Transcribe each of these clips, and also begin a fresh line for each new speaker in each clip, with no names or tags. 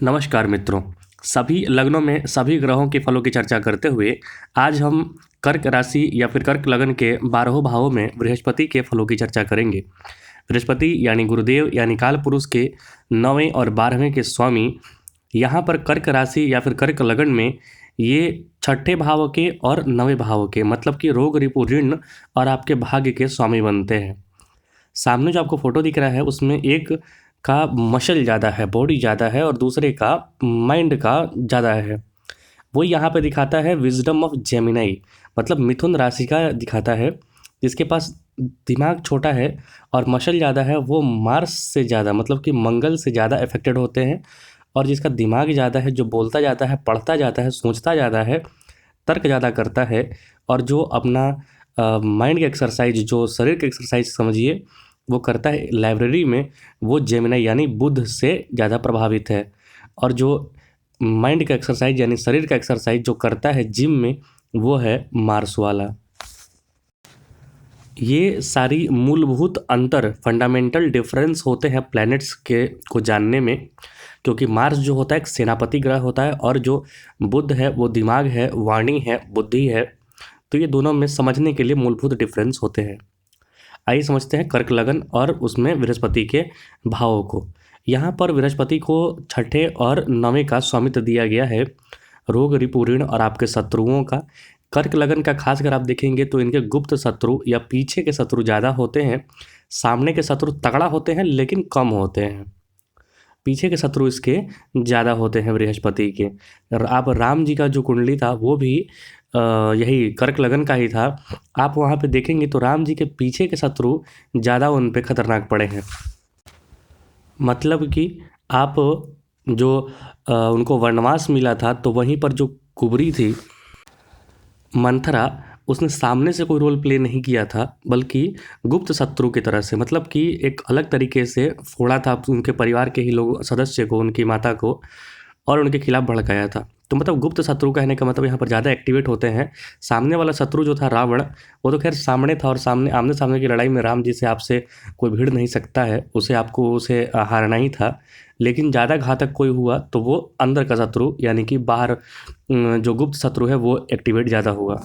नमस्कार मित्रों। सभी लग्नों में सभी ग्रहों के फलों की चर्चा करते हुए आज हम कर्क राशि या फिर कर्क लग्न के 12 भावों में बृहस्पति के फलों की चर्चा करेंगे। बृहस्पति यानी गुरुदेव यानी काल पुरुष के 9वें और 12वें के स्वामी यहाँ पर कर्क राशि या फिर कर्क लग्न में ये छठे भाव के और 9वें भाव के मतलब कि रोग रिपु ऋण और आपके भाग्य के स्वामी बनते हैं। सामने जो आपको फोटो दिख रहा है उसमें एक का मसल ज़्यादा है, बॉडी ज़्यादा है और दूसरे का माइंड का ज़्यादा है। वो यहाँ पे दिखाता है विजडम ऑफ जेमिनाई, मतलब मिथुन राशि का दिखाता है। जिसके पास दिमाग छोटा है और मसल ज़्यादा है वो मार्स से ज़्यादा मतलब कि मंगल से ज़्यादा अफेक्टेड होते हैं। और जिसका दिमाग ज़्यादा है, जो बोलता जाता है, पढ़ता जाता है, सोचता ज़्यादा है, तर्क ज़्यादा करता है और जो अपना माइंड की एक्सरसाइज, जो शरीर की एक्सरसाइज समझिए वो करता है लाइब्रेरी में, वो जेमिनी यानी बुध से ज़्यादा प्रभावित है। और जो माइंड का एक्सरसाइज यानी शरीर का एक्सरसाइज जो करता है जिम में, वो है मार्स वाला। ये सारी मूलभूत अंतर, फंडामेंटल डिफरेंस होते हैं प्लैनेट्स के को जानने में, क्योंकि मार्स जो होता है एक सेनापति ग्रह होता है और जो बुध है वो दिमाग है, वाणी है, बुद्धि है। तो ये दोनों में समझने के लिए मूलभूत डिफरेंस होते हैं। आइए समझते हैं कर्क लगन और उसमें बृहस्पति के भावों को। यहाँ पर बृहस्पति को छठे और 9वें का स्वामित्व दिया गया है, रोग रिपु ऋण और आपके शत्रुओं का। कर्क लगन का खास अगर आप देखेंगे तो इनके गुप्त शत्रु या पीछे के शत्रु ज़्यादा होते हैं। सामने के शत्रु तगड़ा होते हैं लेकिन कम होते हैं, पीछे के शत्रु इसके ज़्यादा होते हैं बृहस्पति के। और आप राम जी का जो कुंडली था वो भी यही कर्क लगन का ही था। आप वहाँ पे देखेंगे तो राम जी के पीछे के शत्रु ज़्यादा उन पे खतरनाक पड़े हैं। मतलब कि आप जो उनको वनवास मिला था तो वहीं पर जो कुबरी थी मंथरा, उसने सामने से कोई रोल प्ले नहीं किया था बल्कि गुप्त शत्रु की तरह से, मतलब कि एक अलग तरीके से फोड़ा था उनके परिवार के ही लोग सदस्य को, उनकी माता को, और उनके खिलाफ भड़काया था। तो मतलब गुप्त शत्रु कहने का मतलब यहाँ पर ज़्यादा एक्टिवेट होते हैं। सामने वाला शत्रु जो था रावण, वो तो खैर सामने था और सामने आमने सामने की लड़ाई में राम जी से आपसे कोई भिड़ नहीं सकता है, उसे आपको उसे हारना ही था। लेकिन ज़्यादा घातक कोई हुआ तो वो अंदर का शत्रु यानी कि बाहर जो गुप्त शत्रु है वो एक्टिवेट ज़्यादा हुआ।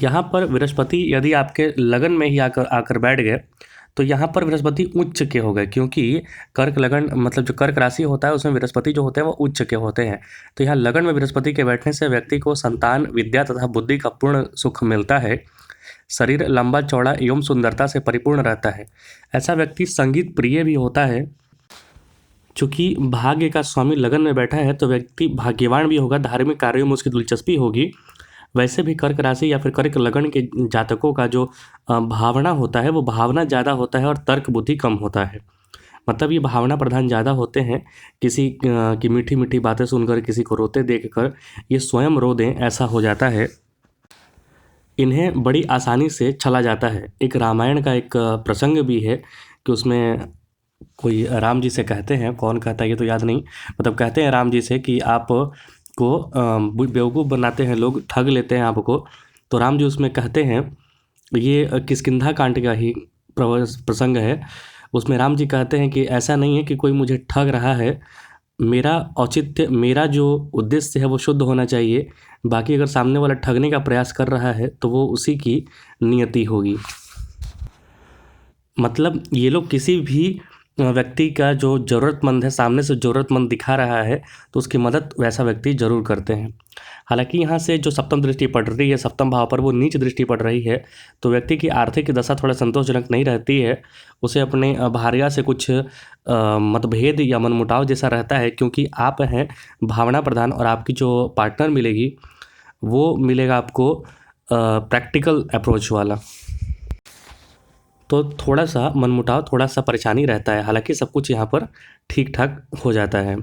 यहाँ पर बृहस्पति यदि आपके लगन में ही आकर आकर बैठ गए तो यहाँ पर बृहस्पति उच्च के हो गए, क्योंकि कर्क लगन मतलब जो कर्क राशि होता है उसमें बृहस्पति जो होते हैं वो उच्च के होते हैं। तो यहाँ लगन में बृहस्पति के बैठने से व्यक्ति को संतान, विद्या तथा बुद्धि का पूर्ण सुख मिलता है। शरीर लंबा चौड़ा एवं सुंदरता से परिपूर्ण रहता है। ऐसा व्यक्ति संगीत प्रिय भी होता है। चूँकि भाग्य का स्वामी लगन में बैठा है तो व्यक्ति भाग्यवान भी होगा, धार्मिक कार्यों में उसकी दिलचस्पी होगी। वैसे भी कर्क राशि या फिर कर्क लगन के जातकों का जो भावना होता है वो भावना ज़्यादा होता है और तर्क बुद्धि कम होता है। मतलब ये भावना प्रधान ज़्यादा होते हैं। किसी की मीठी मीठी बातें सुनकर, किसी को रोते देखकर ये स्वयं रो दें ऐसा हो जाता है। इन्हें बड़ी आसानी से छला जाता है। एक रामायण का एक प्रसंग भी है कि उसमें कोई राम जी से कहते हैं, कौन कहता है ये तो याद नहीं, मतलब कहते हैं राम जी से कि आप को बेवकूफ़ बनाते हैं लोग, ठग लेते हैं आपको। तो राम जी उसमें कहते हैं, ये किष्किंधा कांड का ही प्रसंग है। उसमें राम जी कहते हैं कि ऐसा नहीं है कि कोई मुझे ठग रहा है, मेरा औचित्य, मेरा जो उद्देश्य है वो शुद्ध होना चाहिए। बाकी अगर सामने वाला ठगने का प्रयास कर रहा है तो वो उसी की नियति होगी। मतलब ये लोग किसी भी व्यक्ति का जो ज़रूरतमंद है, सामने से ज़रूरतमंद दिखा रहा है तो उसकी मदद वैसा व्यक्ति ज़रूर करते हैं। हालांकि यहाँ से जो सप्तम दृष्टि पड़ रही है, सप्तम भाव पर वो नीच दृष्टि पड़ रही है, तो व्यक्ति की आर्थिक दशा थोड़ा संतोषजनक नहीं रहती है। उसे अपने भार्या से कुछ मतभेद या मनमुटाव जैसा रहता है, क्योंकि आप हैं भावना प्रधान और आपकी जो पार्टनर मिलेगी वो मिलेगा आपको प्रैक्टिकल अप्रोच वाला। तो थोड़ा सा मनमुटाव, थोड़ा सा परेशानी रहता है। हालांकि सब कुछ यहाँ पर ठीक ठाक हो जाता है।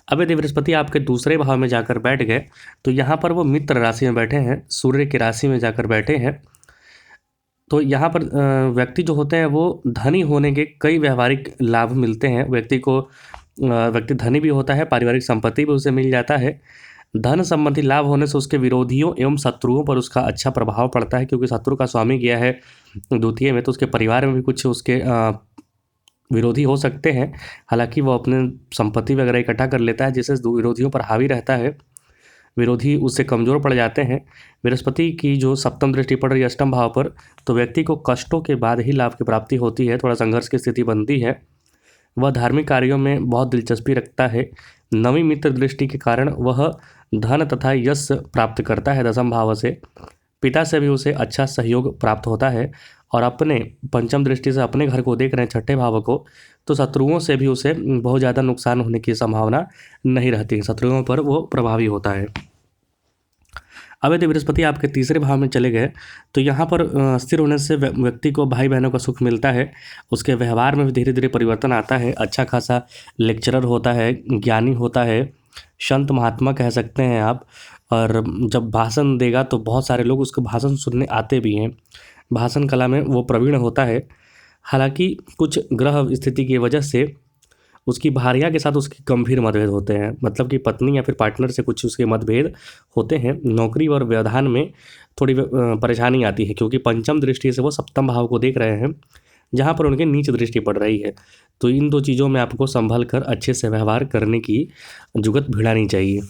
अब यदि बृहस्पति आपके दूसरे भाव में जाकर बैठ गए तो यहाँ पर वो मित्र राशि में बैठे हैं, सूर्य की राशि में जाकर बैठे हैं। तो यहाँ पर व्यक्ति जो होते हैं वो धनी होने के कई व्यवहारिक लाभ मिलते हैं व्यक्ति को। व्यक्ति धनी भी होता है, पारिवारिक संपत्ति भी उसे मिल जाता है। धन संबंधी लाभ होने से उसके विरोधियों एवं शत्रुओं पर उसका अच्छा प्रभाव पड़ता है, क्योंकि शत्रु का स्वामी गया है द्वितीय में तो उसके परिवार में भी कुछ उसके विरोधी हो सकते हैं, हालांकि वो अपने संपत्ति वगैरह इकट्ठा कर लेता है जिससे विरोधियों पर हावी रहता है, विरोधी उससे कमज़ोर पड़ जाते हैं। बृहस्पति की जो सप्तम दृष्टि पड़ रही है अष्टम भाव पर, तो व्यक्ति को कष्टों के बाद ही लाभ की प्राप्ति होती है, थोड़ा संघर्ष की स्थिति बनती है। वह धार्मिक कार्यों में बहुत दिलचस्पी रखता है। नवी मित्र दृष्टि के कारण वह धन तथा यश प्राप्त करता है दसम भाव से। पिता से भी उसे अच्छा सहयोग प्राप्त होता है, और अपने पंचम दृष्टि से अपने घर को देख रहे हैं छठे भाव को, तो शत्रुओं से भी उसे बहुत ज़्यादा नुकसान होने की संभावना नहीं रहती, शत्रुओं पर वो प्रभावी होता है। अब यदि बृहस्पति आपके तीसरे भाव में चले गए तो यहाँ पर स्थिर होने से व्यक्ति को भाई बहनों का सुख मिलता है, उसके व्यवहार में भी धीरे धीरे परिवर्तन आता है, अच्छा खासा लेक्चरर होता है, ज्ञानी होता है, संत महात्मा कह सकते हैं आप। और जब भाषण देगा तो बहुत सारे लोग उसको भाषण सुनने आते भी हैं, भाषण कला में वो प्रवीण होता है। हालांकि कुछ ग्रह स्थिति की वजह से उसकी भार्या के साथ उसके गंभीर मतभेद होते हैं, मतलब कि पत्नी या फिर पार्टनर से कुछ उसके मतभेद होते हैं। नौकरी और व्यवधान में थोड़ी परेशानी आती है, क्योंकि पंचम दृष्टि से वो सप्तम भाव को देख रहे हैं जहाँ पर उनके नीच दृष्टि पड़ रही है। तो इन दो चीज़ों में आपको संभल कर अच्छे से व्यवहार करने की जुगत भिड़ानी चाहिए।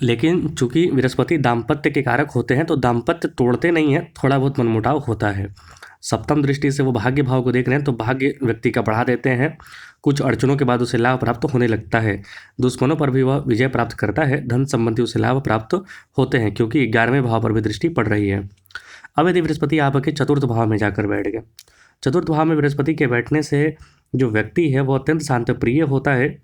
लेकिन चूंकि बृहस्पति दाम्पत्य के कारक होते हैं तो दाम्पत्य तोड़ते नहीं हैं, थोड़ा बहुत मनमुटाव होता है। सप्तम दृष्टि से वो भाग्य भाव को देख रहे हैं तो भाग्य व्यक्ति का बढ़ा देते हैं, कुछ अड़चनों के बाद उसे लाभ प्राप्त होने लगता है, दुश्मनों पर भी वह विजय प्राप्त करता है, धन संबंधी उसे लाभ प्राप्त होते हैं क्योंकि 11वें भाव पर भी दृष्टि पड़ रही है। अब यदि बृहस्पति आपके चतुर्थ भाव में जाकर बैठ गए, चतुर्थ भाव में बृहस्पति के बैठने से जो व्यक्ति है वो अत्यंत शांत प्रिय होता है,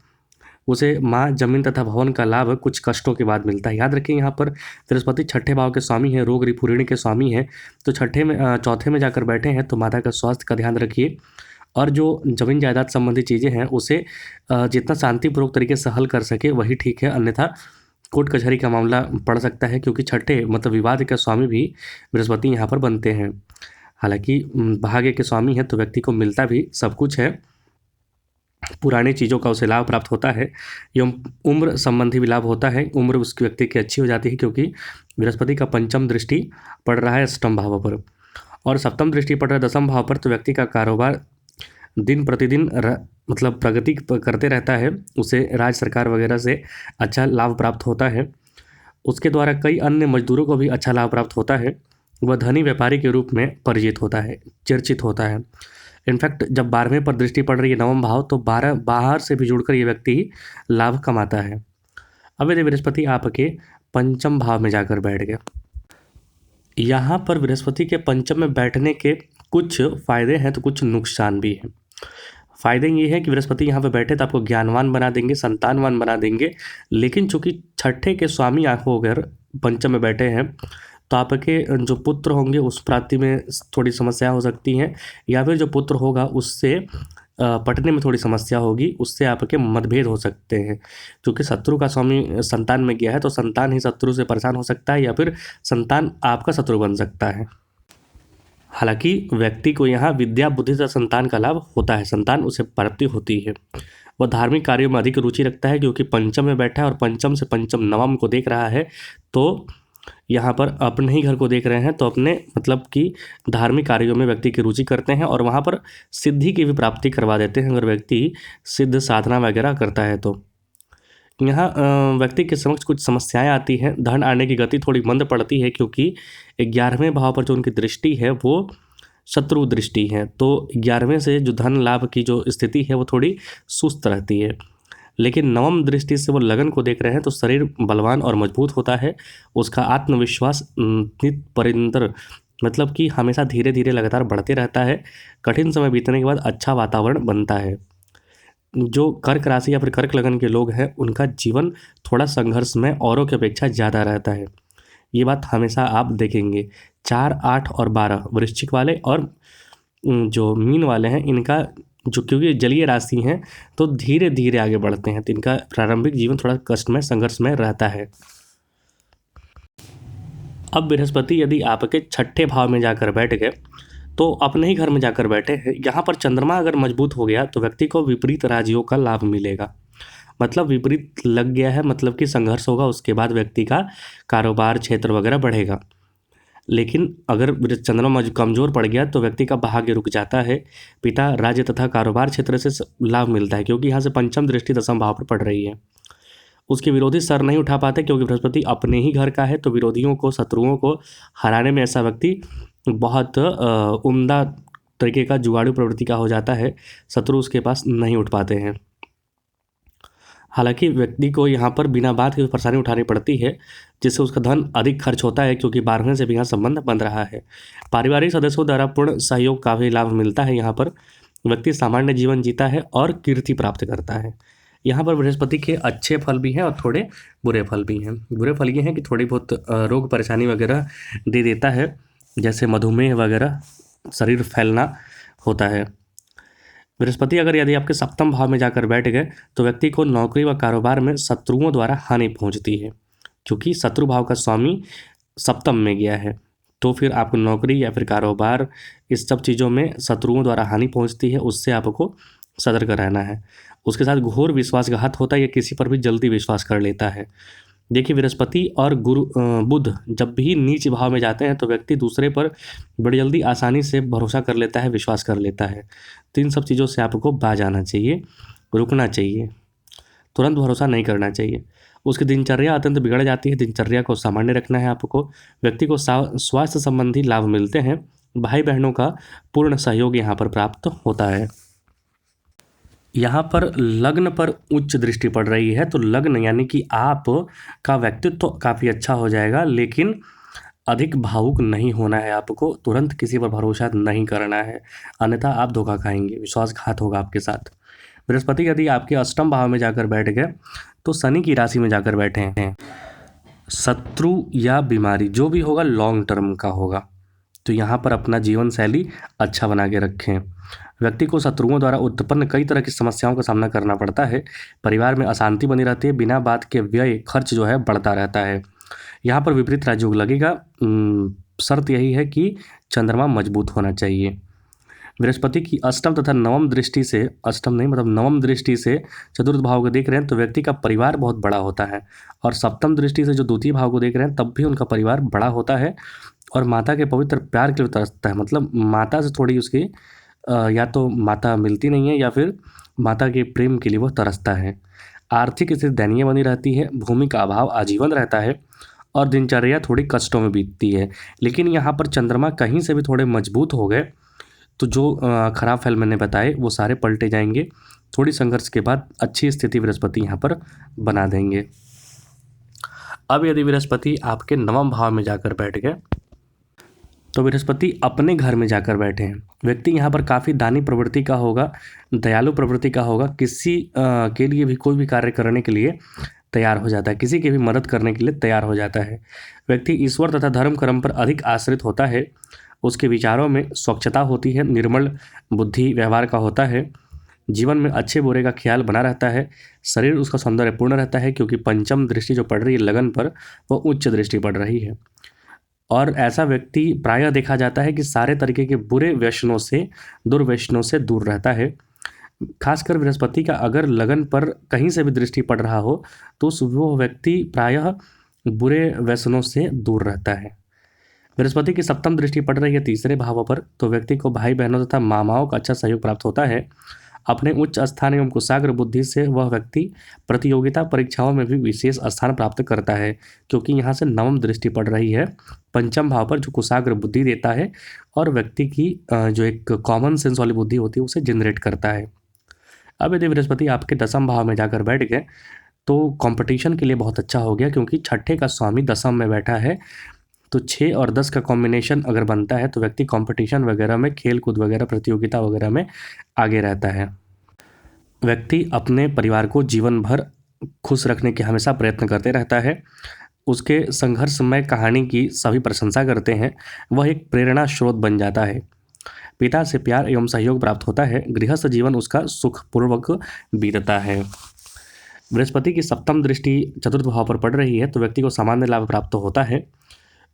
उसे माँ, जमीन तथा भवन का लाभ कुछ कष्टों के बाद मिलता है। याद रखिए यहाँ पर बृहस्पति छठे भाव के स्वामी है, रोग ऋण के स्वामी है, तो चौथे में जाकर बैठे हैं तो माता का स्वास्थ्य का ध्यान रखिए, और जो जमीन जायदाद संबंधी चीज़ें हैं उसे जितना शांतिपूर्वक तरीके से हल कर सके वही ठीक है, अन्यथा कोर्ट कचहरी का मामला पड़ सकता है, क्योंकि छठे मतलब विवाद के स्वामी भी बृहस्पति यहाँ पर बनते हैं। हालांकि भाग्य के स्वामी है तो व्यक्ति को मिलता भी सब कुछ है, पुरानी चीज़ों का उसे लाभ प्राप्त होता है, एवं उम्र संबंधी भी लाभ होता है, उम्र उस व्यक्ति की अच्छी हो जाती है क्योंकि बृहस्पति का पंचम दृष्टि पड़ रहा है अष्टम भाव पर, और सप्तम दृष्टि पड़ रहा है दसम भाव पर, तो व्यक्ति का कारोबार दिन प्रतिदिन मतलब प्रगति करते रहता है, उसे राज्य सरकार वगैरह से अच्छा लाभ प्राप्त होता है, उसके द्वारा कई अन्य मजदूरों को भी अच्छा लाभ प्राप्त होता है, वह धनी व्यापारी के रूप में परिचित होता है, चर्चित होता है। इनफैक्ट जब 12वें पर दृष्टि पड़ रही है नवम भाव, तो बाहर से भी जुड़कर ये व्यक्ति लाभ कमाता है। अब यदि बृहस्पति आपके पंचम भाव में जाकर बैठ गया, यहाँ पर बृहस्पति के पंचम में बैठने के कुछ फायदे हैं तो कुछ नुकसान भी हैं। फायदे ये है कि बृहस्पति यहाँ पे बैठे तो आपको ज्ञानवान बना देंगे, संतानवान बना देंगे, लेकिन चूंकि छठे के स्वामी आंखों अगर पंचम में बैठे हैं तो आपके जो पुत्र होंगे उस प्राप्ति में थोड़ी समस्या हो सकती है, या फिर जो पुत्र होगा उससे पढ़ने में थोड़ी समस्या होगी, उससे आपके मतभेद हो सकते हैं, क्योंकि शत्रु का स्वामी संतान में गया है तो संतान ही शत्रु से परेशान हो सकता है, या फिर संतान आपका शत्रु बन सकता है। हालांकि व्यक्ति को यहाँ विद्या बुद्धि से संतान का लाभ होता है, संतान उसे प्राप्ति होती है। वह धार्मिक कार्यों में अधिक रुचि रखता है क्योंकि पंचम में बैठा है और पंचम से पंचम नवम को देख रहा है, तो यहाँ पर अपने ही घर को देख रहे हैं तो अपने मतलब कि धार्मिक कार्यों में व्यक्ति की रुचि करते हैं, और वहाँ पर सिद्धि की भी प्राप्ति करवा देते हैं अगर व्यक्ति सिद्ध साधना वगैरह करता है तो। यहाँ व्यक्ति के समक्ष कुछ समस्याएं आती हैं, धन आने की गति थोड़ी मंद पड़ती है क्योंकि 11वें भाव पर जो उनकी दृष्टि है वो शत्रु दृष्टि है, तो 11वें से जो धन लाभ की जो स्थिति है वो थोड़ी सुस्त रहती है। लेकिन नवम दृष्टि से वो लगन को देख रहे हैं तो शरीर बलवान और मजबूत होता है, उसका आत्मविश्वास नित परिंतर मतलब कि हमेशा धीरे धीरे लगातार बढ़ते रहता है, कठिन समय बीतने के बाद अच्छा वातावरण बनता है। जो कर्क राशि या फिर कर्क लगन के लोग हैं उनका जीवन थोड़ा संघर्षमय औरों की अपेक्षा ज़्यादा रहता है, ये बात हमेशा आप देखेंगे। 4, 8 और 12 वृश्चिक वाले और जो मीन वाले हैं इनका जो क्योंकि जलीय राशि हैं तो धीरे धीरे आगे बढ़ते हैं, तो इनका प्रारंभिक जीवन थोड़ा कष्टमय संघर्षमय रहता है। अब बृहस्पति यदि आपके छठे भाव में जाकर बैठ गए तो अपने ही घर में जाकर बैठे हैं, यहाँ पर चंद्रमा अगर मजबूत हो गया तो व्यक्ति को विपरीत राजियों का लाभ मिलेगा, मतलब विपरीत लग गया है मतलब कि संघर्ष होगा, उसके बाद व्यक्ति का कारोबार क्षेत्र वगैरह बढ़ेगा। लेकिन अगर चंद्रमा कमजोर पड़ गया तो व्यक्ति का भाग्य रुक जाता है। पिता, राज्य तथा कारोबार क्षेत्र से लाभ मिलता है, क्योंकि यहाँ से पंचम दृष्टि दसम भाव पर पड़ रही है। उसके विरोधी सर नहीं उठा पाते, क्योंकि बृहस्पति अपने ही घर का है, तो विरोधियों को, शत्रुओं को हराने में ऐसा व्यक्ति बहुत उम्दा तरीके का जुगाड़ू प्रवृत्ति का हो जाता है। शत्रु उसके पास नहीं उठ पाते हैं। हालांकि व्यक्ति को यहाँ पर बिना बात की परेशानी उठानी पड़ती है, जिससे उसका धन अधिक खर्च होता है, क्योंकि 12वें से भी यहाँ संबंध बन रहा है। पारिवारिक सदस्यों द्वारा पूर्ण सहयोग का भी लाभ मिलता है। यहाँ पर व्यक्ति सामान्य जीवन जीता है और कीर्ति प्राप्त करता है। यहाँ पर बृहस्पति के अच्छे फल भी हैं और थोड़े बुरे फल भी हैं। बुरे फल ये हैं कि थोड़ी बहुत रोग परेशानी वगैरह दे देता है, जैसे मधुमेह वगैरह, शरीर फैलना होता है। बृहस्पति अगर यदि आपके सप्तम भाव में जाकर बैठ गए तो व्यक्ति को नौकरी व कारोबार में शत्रुओं द्वारा हानि पहुंचती है, क्योंकि शत्रु भाव का स्वामी सप्तम में गया है। तो फिर आपको नौकरी या फिर कारोबार, इस सब चीज़ों में शत्रुओं द्वारा हानि पहुंचती है, उससे आपको सतर्क रहना है। उसके साथ घोर विश्वासघात होता है, या किसी पर भी जल्दी विश्वास कर लेता है। देखिए, बृहस्पति और बुध जब भी नीच भाव में जाते हैं तो व्यक्ति दूसरे पर बड़ी जल्दी आसानी से भरोसा कर लेता है, विश्वास कर लेता है। तो इन सब चीज़ों से आपको बाज आना चाहिए, रुकना चाहिए, तुरंत भरोसा नहीं करना चाहिए। उसकी दिनचर्या अत्यंत बिगड़ जाती है। दिनचर्या को सामान्य रखना है आपको। व्यक्ति को स्वास्थ्य संबंधी लाभ मिलते हैं। भाई बहनों का पूर्ण सहयोग यहाँ पर प्राप्त होता है। यहाँ पर लग्न पर उच्च दृष्टि पड़ रही है, तो लग्न यानी कि आप का व्यक्तित्व तो काफ़ी अच्छा हो जाएगा, लेकिन अधिक भावुक नहीं होना है आपको। तुरंत किसी पर भरोसा नहीं करना है, अन्यथा आप धोखा खाएंगे, विश्वासघात होगा आपके साथ। बृहस्पति यदि आपके अष्टम भाव में जाकर बैठ गए तो शनि की राशि में जाकर बैठे हैं। शत्रु या बीमारी जो भी होगा लॉन्ग टर्म का होगा, तो यहाँ पर अपना जीवन शैली अच्छा बना के रखें। व्यक्ति को शत्रुओं द्वारा उत्पन्न कई तरह की समस्याओं का सामना करना पड़ता है। परिवार में अशांति बनी रहती है। बिना बात के व्यय खर्च जो है बढ़ता रहता है। यहाँ पर विपरीत राजयोग लगेगा। शर्त यही है कि चंद्रमा मजबूत होना चाहिए। बृहस्पति की अष्टम तथा नवम दृष्टि से, अष्टम नहीं मतलब नवम दृष्टि से चतुर्थ भाव को देख रहे हैं तो व्यक्ति का परिवार बहुत बड़ा होता है, और सप्तम दृष्टि से जो द्वितीय भाव को देख रहे हैं तब भी उनका परिवार बड़ा होता है, और माता के पवित्र प्यार के लिए तरसता है। मतलब माता से थोड़ी उसकी या तो माता मिलती नहीं है, या फिर माता के प्रेम के लिए वो तरसता है। आर्थिक स्थिति दयनीय बनी रहती है। भूमि का अभाव आजीवन रहता है, और दिनचर्या थोड़ी कष्टों में बीतती है। लेकिन यहाँ पर चंद्रमा कहीं से भी थोड़े मजबूत हो गए तो जो खराब फल मैंने बताए वो सारे पलटे जाएंगे। थोड़ी संघर्ष के बाद अच्छी स्थिति बृहस्पति यहाँ पर बना देंगे। अब यदि बृहस्पति आपके नवम भाव में जाकर बैठ गए तो बृहस्पति अपने घर में जाकर बैठे हैं। व्यक्ति यहाँ पर काफ़ी दानी प्रवृत्ति का होगा, दयालु प्रवृत्ति का होगा। किसी के लिए भी कोई भी कार्य करने के लिए तैयार हो जाता है, किसी की भी मदद करने के लिए तैयार हो जाता है। व्यक्ति ईश्वर तथा धर्म कर्म पर अधिक आश्रित होता है। उसके विचारों में स्वच्छता होती है, निर्मल बुद्धि व्यवहार का होता है। जीवन में अच्छे बुरे का ख्याल बना रहता है। शरीर उसका सौंदर्यपूर्ण रहता है, क्योंकि पंचम दृष्टि जो पड़ रही है लगन पर, वो उच्च दृष्टि पड़ रही है। और ऐसा व्यक्ति प्रायः देखा जाता है कि सारे तरीके के बुरे व्यसनों से, दुर्व्यसनों से दूर रहता है। खासकर बृहस्पति का अगर लगन पर कहीं से भी दृष्टि पड़ रहा हो तो वो व्यक्ति प्रायः बुरे व्यसनों से दूर रहता है। बृहस्पति की सप्तम दृष्टि पड़ रही है तीसरे भाव पर, तो व्यक्ति को भाई बहनों तथा मामाओं का अच्छा सहयोग प्राप्त होता है। अपने उच्च स्थान एवं कुशाग्र बुद्धि से वह व्यक्ति प्रतियोगिता परीक्षाओं में भी विशेष स्थान प्राप्त करता है, क्योंकि यहाँ से नवम दृष्टि पड़ रही है पंचम भाव पर, जो कुशाग्र बुद्धि देता है और व्यक्ति की जो एक कॉमन सेंस वाली बुद्धि होती है उसे जनरेट करता है। अब यदि बृहस्पति आपके दसम भाव में जाकर बैठ गए तो कंपटीशन के लिए बहुत अच्छा हो गया, क्योंकि छठे का स्वामी दसम में बैठा है। तो 6 और 10 का कॉम्बिनेशन अगर बनता है तो व्यक्ति कंपटीशन वगैरह में, खेल कूद वगैरह, प्रतियोगिता वगैरह में आगे रहता है। व्यक्ति अपने परिवार को जीवन भर खुश रखने के हमेशा प्रयत्न करते रहता है। उसके संघर्षमय कहानी की सभी प्रशंसा करते हैं। वह एक प्रेरणा स्रोत बन जाता है। पिता से प्यार एवं सहयोग प्राप्त होता है। गृहस्थ जीवन उसका सुखपूर्वक बीतता है। बृहस्पति की सप्तम दृष्टि चतुर्थ भाव पर पड़ रही है तो व्यक्ति को सामान्य लाभ प्राप्त होता है।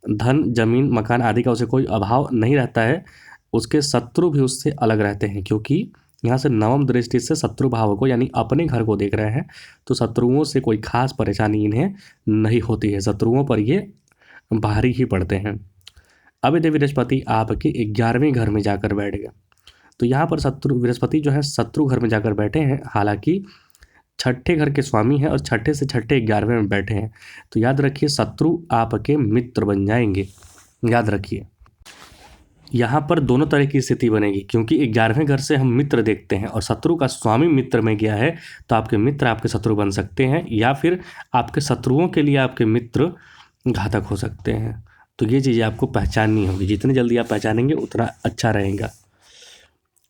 धन, जमीन, मकान आदि का उसे कोई अभाव नहीं रहता है। उसके शत्रु भी उससे अलग रहते हैं, क्योंकि यहाँ से नवम दृष्टि से शत्रु भाव को यानी अपने घर को देख रहे हैं, तो शत्रुओं से कोई खास परेशानी इन्हें नहीं होती है। शत्रुओं पर ये भारी ही पड़ते हैं। अब यदि बृहस्पति आपके 11वें घर में जाकर बैठ गया, तो यहाँ पर बृहस्पति जो है शत्रु घर में जाकर बैठे हैं, हालांकि छठे घर के स्वामी हैं और छठे से छठे 11वें में बैठे हैं, तो याद रखिए शत्रु आपके मित्र बन जाएंगे। याद रखिए यहाँ पर दोनों तरह की स्थिति बनेगी, क्योंकि 11वें घर से हम मित्र देखते हैं और शत्रु का स्वामी मित्र में गया है, तो आपके मित्र आपके शत्रु बन सकते हैं या फिर आपके शत्रुओं के लिए आपके मित्र घातक हो सकते हैं। तो ये चीज़ें आपको पहचाननी होगी, जितनी जल्दी आप पहचानेंगे उतना अच्छा रहेगा।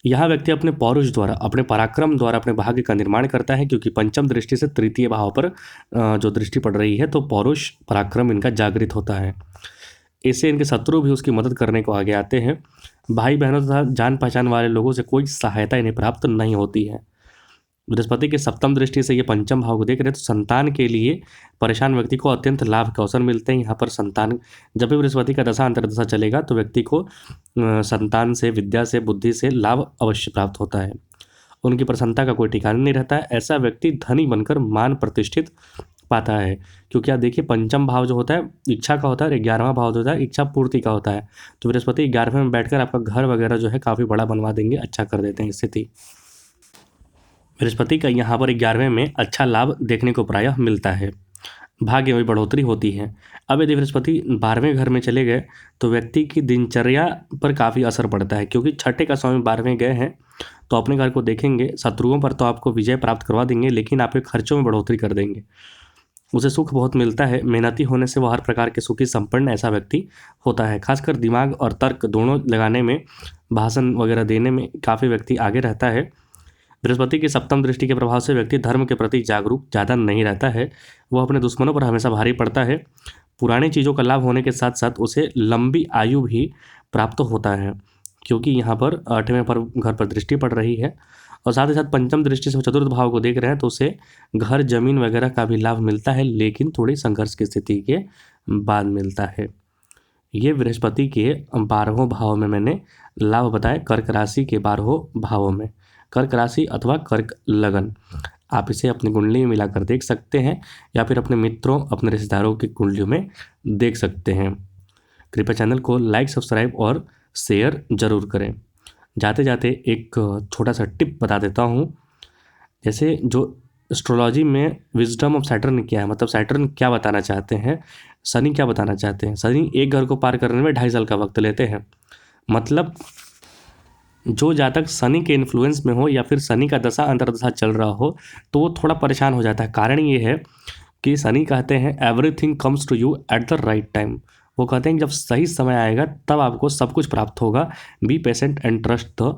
यह व्यक्ति अपने पौरुष द्वारा, अपने पराक्रम द्वारा अपने भाग्य का निर्माण करता है, क्योंकि पंचम दृष्टि से तृतीय भाव पर जो दृष्टि पड़ रही है, तो पौरुष पराक्रम इनका जागृत होता है। इससे इनके शत्रु भी उसकी मदद करने को आगे आते हैं। भाई बहनों तथा जान पहचान वाले लोगों से कोई सहायता इन्हें प्राप्त नहीं होती है। बृहस्पति के सप्तम दृष्टि से ये पंचम भाव को देख रहे हैं, तो संतान के लिए परेशान व्यक्ति को अत्यंत लाभ के अवसर मिलते हैं। यहाँ पर संतान, जब भी बृहस्पति का दशा अंतर्दशा चलेगा तो व्यक्ति को संतान से, विद्या से, बुद्धि से लाभ अवश्य प्राप्त होता है। उनकी प्रसन्नता का कोई ठिकाना नहीं रहता है। ऐसा व्यक्ति धनी बनकर मान प्रतिष्ठित पाता है, क्योंकि आप देखिए पंचम भाव जो होता है इच्छा का होता है और 11वां भाव जो होता है इच्छा पूर्ति का होता है। तो बृहस्पति 11वें में बैठकर आपका घर वगैरह जो है काफ़ी बड़ा बनवा देंगे, अच्छा कर देते हैं स्थिति। बृहस्पति का यहाँ पर 11वें में अच्छा लाभ देखने को प्रायः मिलता है, भाग्य में बढ़ोतरी होती है। अब यदि बृहस्पति 12वें घर में चले गए तो व्यक्ति की दिनचर्या पर काफ़ी असर पड़ता है, क्योंकि छठे का स्वामी 12वें गए हैं तो अपने घर को देखेंगे। शत्रुओं पर तो आपको विजय प्राप्त करवा देंगे, लेकिन आपके खर्चों में बढ़ोतरी कर देंगे। उसे सुख बहुत मिलता है, मेहनती होने से वह हर प्रकार के सुखी संपन्न ऐसा व्यक्ति होता है। खासकर दिमाग और तर्क दोनों लगाने में, भाषण वगैरह देने में काफ़ी व्यक्ति आगे रहता है। बृहस्पति की सप्तम दृष्टि के प्रभाव से व्यक्ति धर्म के प्रति जागरूक ज़्यादा नहीं रहता है, वह अपने दुश्मनों पर हमेशा भारी पड़ता है। पुरानी चीज़ों का लाभ होने के साथ साथ उसे लंबी आयु भी प्राप्त होता है, क्योंकि यहाँ पर 8वें पर घर पर दृष्टि पड़ रही है और साथ ही साथ पंचम दृष्टि से चतुर्थ भाव को देख रहे हैं, तो उसे घर जमीन वगैरह का भी लाभ मिलता है, लेकिन थोड़ी संघर्ष की स्थिति के बाद मिलता है। ये बृहस्पति के 12वें भाव में मैंने लाभ बताए, कर्क राशि के 12वें भावों में। कर्क राशि अथवा कर्क लगन, आप इसे अपनी कुंडली में मिलाकर देख सकते हैं या फिर अपने मित्रों, अपने रिश्तेदारों की कुंडलियों में देख सकते हैं। कृपया चैनल को लाइक, सब्सक्राइब और शेयर जरूर करें। जाते जाते एक छोटा सा टिप बता देता हूँ। जैसे जो एस्ट्रोलॉजी में विजडम ऑफ सैटर्न क्या है, मतलब सैटर्न क्या बताना चाहते हैं, शनि क्या बताना चाहते हैं। शनि एक घर को पार करने में 2.5 साल का वक्त लेते हैं। मतलब जो जातक शनि के इन्फ्लुएंस में हो या फिर शनि का दशा अंतर्दशा चल रहा हो, तो वो थोड़ा परेशान हो जाता है। कारण ये है कि शनि कहते हैं everything comes to you at the right time. वो कहते हैं जब सही समय आएगा तब आपको सब कुछ प्राप्त होगा। Be patient and trust the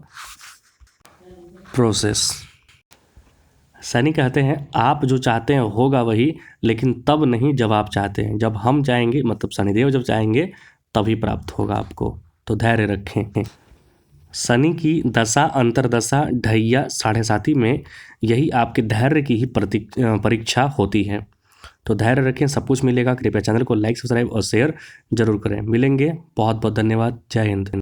process. Shani कहते हैं आप जो चाहते हैं होगा वही, लेकिन तब नहीं जब आप चाहते हैं। जब हम चाहेंगे, मतलब शनिदेव जब चाहेंगे तभी प्राप्त होगा आपको, तो धैर्य रखें। शनि की दशा अंतर्दशा ढैया 7.5 में यही आपके धैर्य की ही परीक्षा होती है। तो धैर्य रखें, सब कुछ मिलेगा। कृपया चैनल को लाइक, सब्सक्राइब और शेयर जरूर करें। मिलेंगे, बहुत बहुत धन्यवाद। जय हिंद।